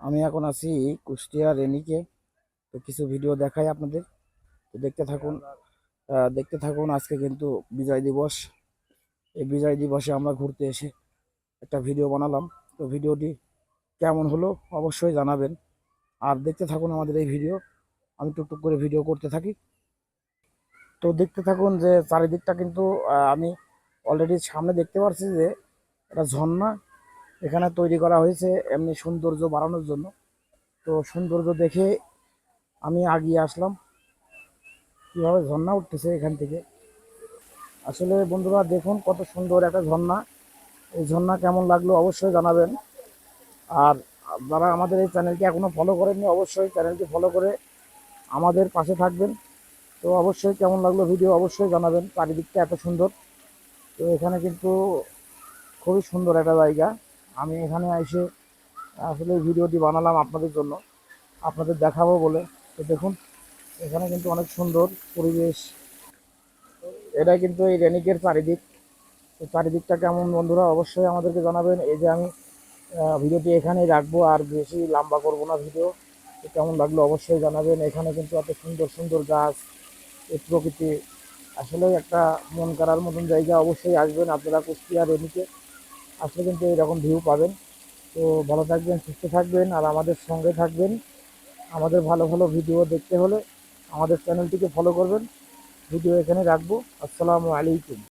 আমি এখন আছি কুষ্টিয়া রেনিকে। তো কিছু ভিডিও দেখাই আপনাদের, তো দেখতে থাকুন। আজকে কিন্তু বিজয় দিবস। এই বিজয় দিবসে আমরা ঘুরতে এসে একটা ভিডিও বানালাম। তো ভিডিওটি কেমন হলো অবশ্যই জানাবেন, আর দেখতে থাকুন আমাদের এই ভিডিও। আমি টুকটুক করে ভিডিও করতে থাকি। তো দেখতে থাকুন যে চারিদিকটা কিন্তু আমি অলরেডি সামনে দেখতে পাচ্ছি যে একটা ঝর্ণা এখানে তৈরি করা হয়েছে এমনি সৌন্দর্য বাড়ানোর জন্য। তো সৌন্দর্য দেখে আমি আগিয়ে আসলাম, কিভাবে ঝর্ণা উঠতেছে এখান থেকে। আসলে বন্ধুরা দেখুন কত সুন্দর একটা ঝর্ণা। এই ঝর্ণা কেমন লাগলো অবশ্যই জানাবেন। আর যারা আমাদের এই চ্যানেলটি এখনো ফলো করেননি অবশ্যই চ্যানেলটি ফলো করে আমাদের পাশে থাকবেন। তো অবশ্যই কেমন লাগলো ভিডিও অবশ্যই জানাবেন। চারিদিকটা এত সুন্দর। তো এখানে কিন্তু খুবই সুন্দর একটা জায়গা। আমি এখানে এসে আসলে ভিডিওটি বানালাম আপনাদের জন্য, আপনাদের দেখাবো বলে। তো দেখুন এখানে কিন্তু অনেক সুন্দর পরিবেশ। এটা কিন্তু এই রেনিকের চারিদিক। তো চারিদিকটা কেমন বন্ধুরা অবশ্যই আমাদেরকে জানাবেন। এই যে আমি ভিডিওটি এখানেই রাখবো, আর বেশি লম্বা করব না ভিডিও। তো কেমন লাগলো অবশ্যই জানাবেন। এখানে কিন্তু এত সুন্দর সুন্দর গাছ, এই প্রকৃতি আসলে একটা মন করার মতন জায়গা। অবশ্যই আসবেন আপনারা কুষ্টিয়া রেনিকে, আসলে কিন্তু এইরকম ভিউ পাবেন। তো ভালো থাকবেন, সুস্থ থাকবেন, আর আমাদের সঙ্গে থাকবেন। আমাদের ভালো ভালো ভিডিও দেখতে হলে আমাদের চ্যানেলটিকে ফলো করবেন। ভিডিও এখানে রাখবো। আসসালামু আলাইকুম।